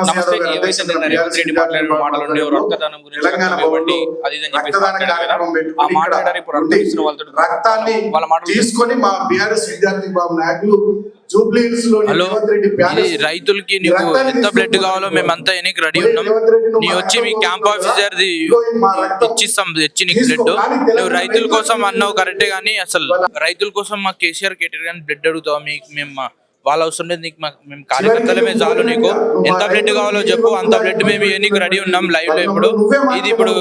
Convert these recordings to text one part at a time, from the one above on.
శ్రీనివాస్ యాదవ్ గారు అధ్యక్షతన రేవంత్ రెడ్డి మాట్లాడిన మాటలు రక్తదానం గురించి తెలంగాణ భవన్లో రక్తదాన కార్యక్రమం పెట్టుకొని రక్తాన్ని తీసుకొని మా బీఆర్ఎస్ విద్యార్థి బాబు నాయకులు రైతులకి నీకు ఎంత బ్లడ్ కావాలో మేమంతా ఎనికి రెడీ ఉన్నాం. నీ వచ్చి మీ క్యాంప్ ఆఫీసర్ ఇచ్చిస్తాం తెచ్చి నీకు బ్లడ్. నువ్వు రైతుల కోసం అన్నావు కరెక్టే, కానీ అసలు రైతుల కోసం మా కేసీఆర్ కేటీఆర్ కానీ బ్లడ్ అడుగుతావు. మేము వాళ్ళ అవసరం లేదు నీకు, మేము కార్యకర్తలమే చాలు. నీకు ఎంత బ్లడ్ కావాలో చెప్పు, అంత బ్లడ్ మేము నీకు రెడీ ఉన్నాం లైవ్ లో. ఇప్పుడు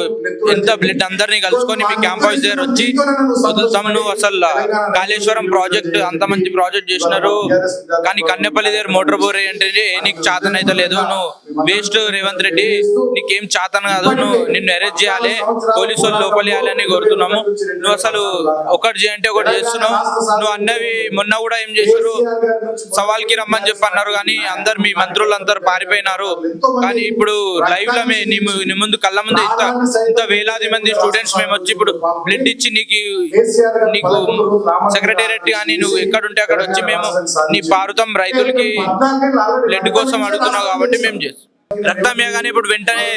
ఎంత బ్లడ్ అందరినీ కలుసుకొని మీ క్యాంప్ ఆఫీసర్ వచ్చి వదులుతాం. నువ్వు అసలు కాళేశ్వరం ప్రాజెక్ట్ అంత మంచి ప్రాజెక్ట్ చేసినారు, కానీ కన్నెపల్లి దగ్గర మోటార్ బోర్ అంటే నీకు చాతన అయితే లేదు. నువ్వు వేస్ట్ రేవంత్ రెడ్డి, నీకేం చాతన కాదు. నిన్ను అరెస్ట్ చేయాలి, పోలీసు వాళ్ళు లోపలేయాలి అని కోరుతున్నాము. నువ్వు అసలు ఒకటి చేయంటే ఒకటి చేస్తున్నావు. నువ్వు అన్నవి మొన్న కూడా ఏం చేశారు, సవాల్కి రమ్మని చెప్పి అన్నారు, కానీ అందరు మీ మంత్రులు అందరు పారిపోయినారు. కానీ ఇప్పుడు లైవ్ లో నీ ముందు కళ్ళ ముందు ఇంత వేలాది మంది స్టూడెంట్స్ మేము వచ్చి ఇప్పుడు బ్లడ్ ఇచ్చి నీకు సెక్రటేరియట్ కానీ నువ్వు ఎక్కడుంటే అక్కడ వచ్చి మేము నీ పారుతాం. రైతులకి బ్లడ్ కోసం అడుగుతున్నావు కాబట్టి మేము చేస్తాం. రక్తమే కానీ ఇప్పుడు వెంటనే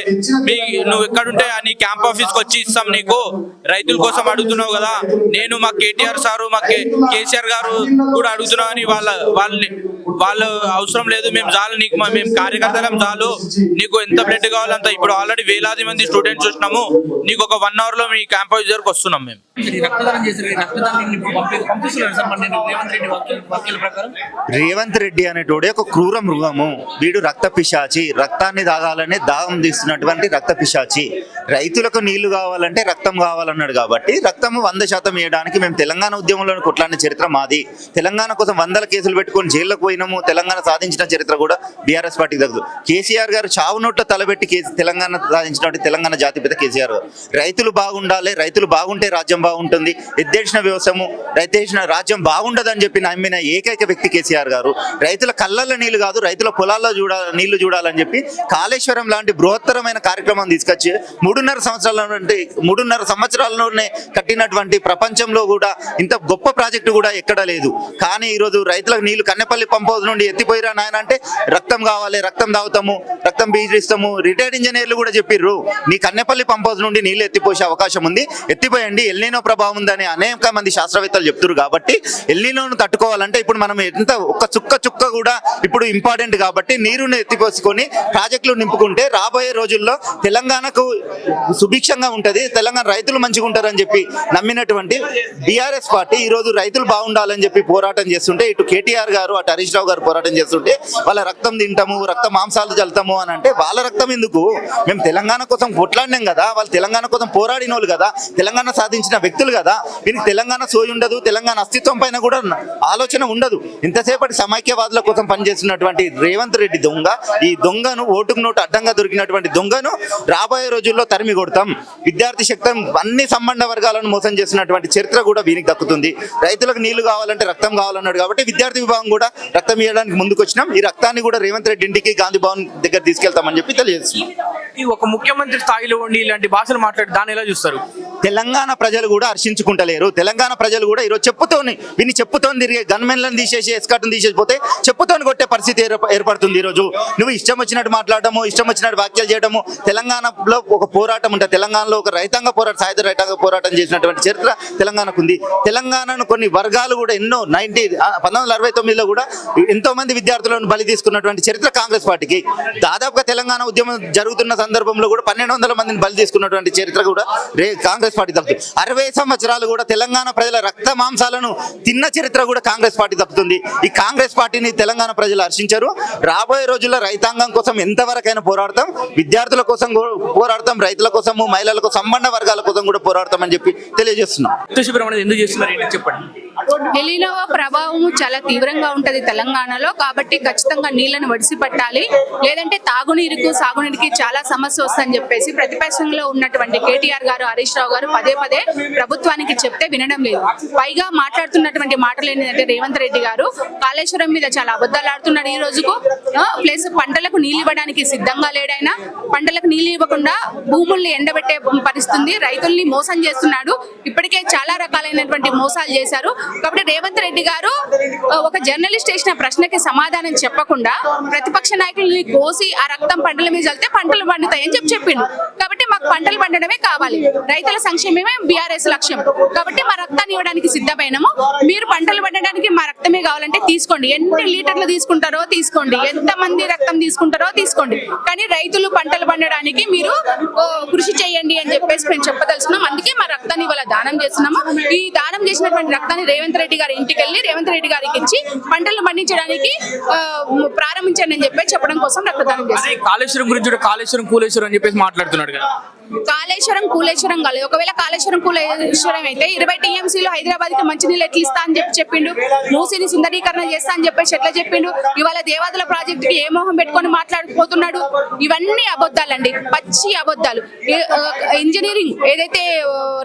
నువ్వు ఎక్కడుంటే నీ క్యాంప్ ఆఫీస్కి వచ్చి ఇస్తాం నీకు. రైతుల కోసం అడుగుతున్నావు కదా, నేను మా కేటీఆర్ సారు మా కేసీఆర్ గారు కూడా అడుగుతున్నావు, అని వాళ్ళు అవసరం లేదు. మేము చాలు నీకు, మేము కార్యకర్తలం చాలు. నీకు ఎంత బ్లడ్ కావాలంత ఇప్పుడు ఆల్రెడీ వేలాది మంది స్టూడెంట్స్ వచ్చినాము. నీకు ఒక 1 hour లో మీ క్యాంప్ ఆఫీస్ దగ్గరకు వస్తున్నాం. మేము రేవంత్ రెడ్డి అనేటోడే ఒక క్రూర మృగము. వీడు రక్త పిశాచి, రక్తాన్ని తాగాలనే దాహం తీస్తున్నటువంటి రక్త పిశాచి. రైతులకు నీళ్లు కావాలంటే రక్తం కావాలన్నాడు కాబట్టి రక్తం 100% ఇవ్వడానికి మేము తెలంగాణ ఉద్యమంలో కొట్లాడిన చరిత్ర మాది. తెలంగాణ కోసం 100 కేసులు పెట్టుకొని జైల్లోకి పోయినాము. తెలంగాణ సాధించిన చరిత్ర కూడా బీఆర్ఎస్ పార్టీకి తగ్గదు. కేసీఆర్ గారు చావు నోట్లో తలబెట్టి తెలంగాణ సాధించినటువంటి తెలంగాణ జాతిపిత కేసీఆర్ గారు. రైతులు బాగుండాలి, రైతులు బాగుంటే రాజ్యం బాగుంటుంది, ఎద్దేసిన వ్యవసాయము రైతేసిన రాజ్యం బాగుండదని చెప్పి నమ్మిన ఏకైక వ్యక్తి కేసీఆర్ గారు. రైతుల కళ్ళల్లో నీళ్లు కాదు, రైతుల పొలాల్లో నీళ్లు చూడాలని చెప్పి కాళేశ్వరం లాంటి బృహత్తరమైన కార్యక్రమం తీసుకొచ్చి 3.5 సంవత్సరాలలోనే కట్టినటువంటి ప్రపంచంలో కూడా ఇంత గొప్ప ప్రాజెక్టు కూడా ఎక్కడా లేదు. కానీ ఈరోజు రైతులకు నీళ్లు కన్నెపల్లి పంప్ హౌస్ నుండి ఎత్తిపోయిరా నాయన అంటే రక్తం కావాలి, రక్తం తాగుతాము, రక్తం బీజిస్తాము. రిటైర్డ్ ఇంజనీర్లు కూడా చెప్పిర్రు, నీ కన్నెపల్లి పంప్ హౌస్ నుండి నీళ్లు ఎత్తిపోసే అవకాశం ఉంది, ఎత్తిపోయండి, ఎల్నినో ప్రభావం ఉందని అనేక మంది శాస్త్రవేత్తలు చెప్తున్నారు. కాబట్టి ఎల్నినోను తట్టుకోవాలంటే ఇప్పుడు మనం ఎంత ఒక చుక్క కూడా ఇప్పుడు ఇంపార్టెంట్. కాబట్టి నీరుని ఎత్తిపోసుకొని ప్రాజెక్టులు నింపుకుంటే రాబోయే రోజుల్లో తెలంగాణకు సుభిక్షంగా ఉంటుంది, తెలంగాణ రైతులు మంచిగా ఉంటారని చెప్పి నమ్మినటువంటి బీఆర్ఎస్ పార్టీ ఈరోజు రైతులు బాగుండాలని చెప్పి పోరాటం చేస్తుంటే, ఇటు కేటీఆర్ గారు అటు హరీష్ రావు గారు పోరాటం చేస్తుంటే వాళ్ళ రక్తం తింటాము, రక్త మాంసాలు చల్లుతాము అని అంటే వాళ్ళ రక్తం ఎందుకు? మేము తెలంగాణ కోసం కొట్లాడినాం కదా, వాళ్ళు తెలంగాణ కోసం పోరాడిన వాళ్ళు కదా, తెలంగాణ సాధించిన వ్యక్తులు కదా. దీనికి తెలంగాణ సోయి ఉండదు, తెలంగాణ అస్తిత్వం పైన కూడా ఆలోచన ఉండదు. ఇంతసేపటి సమైక్యవాదుల కోసం పనిచేస్తున్నటువంటి రేవంత్ రెడ్డి దొంగ, ఈ దొంగను ఓటుకు నోటు అడ్డంగా దొరికినటువంటి దొంగను రాబోయే రోజుల్లో తరిమి కొడతాం. విద్యార్థి శక్తి అన్ని సంబంధ వర్గాలను మోసం చేసినటువంటి చరిత్ర కూడా వీనికి దక్కుతుంది. రైతులకు నీళ్లు కావాలంటే రక్తం కావాలన్నాడు కాబట్టి విద్యార్థి విభాగం కూడా రక్తం ఇవ్వడానికి ముందుకు వచ్చినాం. ఈ రక్తాన్ని కూడా రేవంత్ రెడ్డి ఇంటికి గాంధీ భవన్ దగ్గర తీసుకెళ్తామని చెప్పి తెలియజేస్తున్నాం. ఈ ఒక ముఖ్యమంత్రి స్థాయిలో ఉండి ఇలాంటి భాషలు మాట్లాడి దాన్ని ఎలా చూస్తారు? తెలంగాణ ప్రజలు కూడా హర్షించుకుంటలేరు. తెలంగాణ ప్రజలు కూడా ఈరోజు చెప్పుతోని తిరిగే గన్మెన్లను తీసేసి ఎస్కాట్ను తీసేసిపోతే చెప్పుతోని కొట్టే పరిస్థితి ఏర్పడుతుంది. ఈరోజు నువ్వు ఇష్టం వచ్చినట్టు మాట్లాడటము, ఇష్టం వచ్చినట్టు వ్యాఖ్యలు చేయడము. తెలంగాణలో ఒక పోరాటం ఉంటుంది, తెలంగాణలో ఒక రైతాంగ పోరాటం, సాయుధ రైతాంగ పోరాటం చేసినటువంటి చరిత్ర తెలంగాణకు ఉంది. తెలంగాణను కొన్ని వర్గాలు కూడా ఎన్నో 1969లో కూడా ఎంతో మంది విద్యార్థులను బలి తీసుకున్నటువంటి చరిత్ర కాంగ్రెస్ పార్టీకి. దాదాపుగా తెలంగాణ ఉద్యమం జరుగుతున్న సందర్భంలో కూడా 1200 మందిని బలి తీసుకున్నటువంటి చరిత్ర కూడా కాంగ్రెస్ పార్టీ దక్కుతుంది. 60 సంవత్సరాలు కూడా తెలంగాణ ప్రజల రక్త మాంసాలను తిన్న చరిత్ర కూడా కాంగ్రెస్ పార్టీ దక్కుతుంది. ఈ కాంగ్రెస్ పార్టీని తెలంగాణ ప్రజలు హర్షించారు. రాబోయే రోజుల్లో రైతాంగం కోసం ఎంతవరకైనా పోరాడతాం, విద్యార్థుల కోసం పోరాడతాం, రైతుల కోసము, మహిళల కోసం, సంబంధ వర్గాల కోసం కూడా పోరాడతామని చెప్పి తెలియజేస్తున్నాం. ఎందుకు చేస్తున్నారు చెప్పండి. ఎలినో ప్రభావం చాలా తీవ్రంగా ఉంటది తెలంగాణలో. కాబట్టి ఖచ్చితంగా నీళ్లను వడిసి పట్టాలి, లేదంటే తాగునీరుకు సాగునీరుకి చాలా సమస్య వస్తుందని చెప్పేసి ప్రతిపక్షంలో ఉన్నటువంటి కేటీఆర్ గారు, హరీష్ రావు గారు పదే ప్రభుత్వానికి చెప్తే వినడం లేదు. పైగా మాట్లాడుతున్నటువంటి మాటలు ఏంటంటే రేవంత్ రెడ్డి గారు కాళేశ్వరం మీద చాలా అబద్ధాలు ఆడుతున్నాడు ఈ రోజుకు. ప్లస్ పంటలకు నీళ్ళు ఇవ్వడానికి సిద్ధంగా లేడైనా, పంటలకు నీళ్ళు ఇవ్వకుండా భూముల్ని ఎండబెట్టే పరిస్థితి, రైతుల్ని మోసం చేస్తున్నాడు. ఇప్పటికే చాలా రకాలైనటువంటి మోసాలు చేశారు. కాబట్టి రేవంత్ రెడ్డి గారు ఒక జర్నలిస్ట్ వేసిన ప్రశ్నకి సమాధానం చెప్పకుండా ప్రతిపక్ష నాయకుల్ని కోసి ఆ రక్తం పంటల మీద చల్లితే పంటలు పండుతాయని చెప్పిండు. కాబట్టి మాకు పంటలు పండడమే కావాలి, రైతుల సంక్షేమమే బీఆర్ఎస్ లక్ష్యం. కాబట్టి మా రక్తాన్ని ఇవ్వడానికి సిద్ధమైనము. మీరు పంటలు పండడానికి మా రక్తమే కావాలంటే తీసుకోండి, ఎన్ని లీటర్లు తీసుకుంటారో తీసుకోండి, ఎంత మంది రక్తం తీసుకుంటారో తీసుకోండి, కానీ రైతులు పంటలు పండడానికి మీరు కృషి చేయండి అని చెప్పేసి మేము చెప్పదలుచుకున్నాం. అందుకే మా రక్తాన్ని ఇవాళ దానం చేస్తున్నాము. ఈ దానం చేసినటువంటి రక్తాన్ని రేవంత్ రెడ్డి గారి ఇంటికి వెళ్ళి రేవంత్ రెడ్డి గారికి ఇచ్చి పంటలు పండించడానికి ప్రారంభించండి అని చెప్పి చెప్పడం కోసం రక్తదానం చేస్తాం. కాళేశ్వరం గురించి కూడా కాళేశ్వరం కూలేశ్వరం అని చెప్పేసి మాట్లాడుతున్నాడు కదా. కాళేశ్వరం కూలేశ్వరం కాలేదు. ఒకవేళ కాళేశ్వరం కూలేశ్వరం అయితే 20 టీఎంసీలు హైదరాబాద్ కి మంచినీళ్ళు ఎట్లా ఇస్తా అని చెప్పిండు, మూసిని సుందరీకరణ చేస్తా అని చెప్పేసి ఎట్లా చెప్పిండు. ఇవాళ దేవాదుల ప్రాజెక్ట్ కి ఏ మోహం పెట్టుకొని మాట్లాడుకుపోతున్నాడు. ఇవన్నీ అబద్ధాలండి, పచ్చి అబద్ధాలు. ఇంజనీరింగ్ ఏదైతే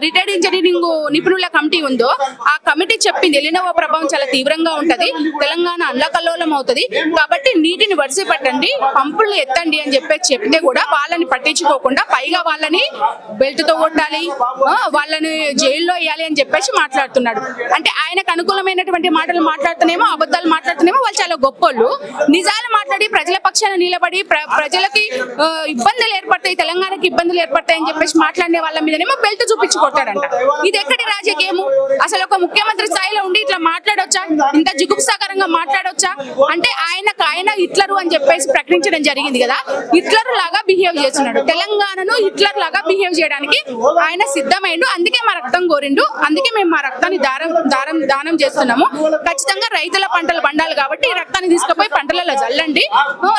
రిటైర్డ్ ఇంజనీరింగ్ నిపుణుల కమిటీ ఉందో ఆ కమిటీ చెప్పింది ఎలినోవా ప్రభావం చాలా తీవ్రంగా ఉంటది, తెలంగాణ అల్లకల్లోలం అవుతుంది, కాబట్టి నీటిని వడిసి పట్టండి, పంపుల్ని ఎత్తండి అని చెప్పేసి చెప్తే కూడా వాళ్ళని పట్టించుకోకుండా పైగా వాళ్ళని బెల్ట్ తో కొట్టాలి, వాళ్ళని జైల్లో వేయాలి అని చెప్పేసి మాట్లాడుతున్నాడు. అంటే ఆయనకు అనుకూలమైనటువంటి మాటలు మాట్లాడుతున్నామో అబద్ధాలు మాట్లాడుతున్నామో వాళ్ళు చాలా గొప్పోళ్ళు. నిజాలు మాట్లాడి ప్రజల పక్షాన నిలబడి ప్రజలకి ఇబ్బందులు ఏర్పడతాయి, తెలంగాణకి ఇబ్బందులు ఏర్పడతాయి అని చెప్పేసి మాట్లాడే వాళ్ళ మీదనేమో బెల్ట్ చూపించి కొట్టాడంట. ఇది ఎక్కడి రాజకీయము? అసలు ఒక ముఖ్యమంత్రి స్థాయిలో ఉండి ఇట్లా మాట్లాడొచ్చా? ఇంత జిగుప్సాకరంగా మాట్లాడొచ్చా? అంటే ఆయన హిట్లరు అని చెప్పేసి ప్రకటించడం జరిగింది కదా, హిట్లర్ లాగా బిహేవ్ చేస్తున్నాడు. తెలంగాణను హిట్లర్ లాగా బిహేవ్ చేయడానికి ఆయన సిద్ధమైండు. అందుకే మా రక్తం కోరిండు, అందుకే మేము మా రక్తాన్ని దానం చేస్తున్నాము. ఖచ్చితంగా రైతుల పంటలు పండాలి కాబట్టి ఈ రక్తాన్ని తీసుకుపోయి పంటలలో జల్లండి.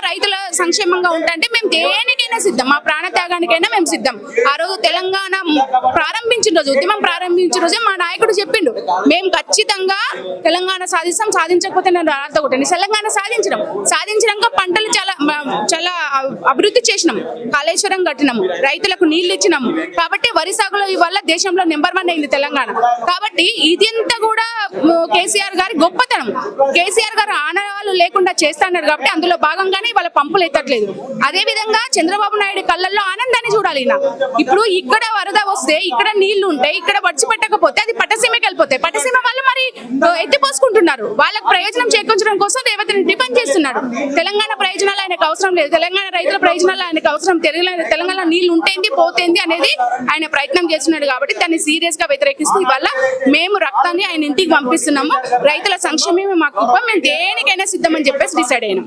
రైతుల సంక్షేమంగా ఉంటాంటే మేము దేనికైనా సిద్ధం, మా ప్రాణ త్యాగానికైనా మేము సిద్ధం. ఆ రోజు తెలంగాణ ప్రారంభించిన రోజు, ఉద్యమం ప్రారంభించిన రోజే మా నాయకుడు చెప్పిండు, మేము ఖచ్చితంగా తెలంగాణ సాధిస్తాం, సాధించకపోతే నేను రాత కొట్టండి. తెలంగాణ సాధించినాక పంటలు చాలా అభివృద్ధి చేసినాం, కాళేశ్వరం కట్టినాము, రైతులకు నీళ్లు ఇచ్చినాము. కాబట్టి వరి సాగులో ఇవాళ దేశంలో నెంబర్ 1 అయింది తెలంగాణ. కాబట్టి ఇదంతా కూడా కేసీఆర్ గారి గొప్పతనం. కేసీఆర్ గారు ఆనవాళ్ళు లేకుండా చేస్తాన్నారు కాబట్టి అందులో భాగంగానే ఇవాళ పంపులు ఎత్తట్లేదు. అదే విధంగా చంద్రబాబు నాయుడు కళ్ళల్లో ఆనందాన్ని చూడాలి. ఇప్పుడు ఇక్కడ వరద వస్తే ఇక్కడ నీళ్లు ఉంటాయి, ఇక్కడ వడిచిపెట్టకపోతే అది పట్టసీమకి వెళ్ళిపోతాయి. పట్టసీమ వాళ్ళు మరి ఎత్తిపోసుకుంటున్నారు. వాళ్ళకి ప్రయోజనం చేకూర్చడం కోసం రేవంత్ రెడ్డి పని చేస్తున్నాడు. తెలంగాణ ప్రయోజనాలు ఆయనకు అవసరం లేదు, తెలంగాణ రైతుల ప్రయోజనాలు ఆయనకు అవసరం. తెలంగాణ నీళ్లు ఉంటేంది పోతేంది అనేది ఆయన ప్రయత్నం చేస్తున్నాడు. కాబట్టి దాన్ని సీరియస్ గా వ్యతిరేకిస్తూ ఇవాళ మేము రక్తాన్ని ఆయన ఇంటికి పంపిస్తున్నాము. రైతుల సంక్షేమమే మాకు, మేము దేనికైనా సిద్ధమని చెప్పేసి డిసైడ్ అయినాం.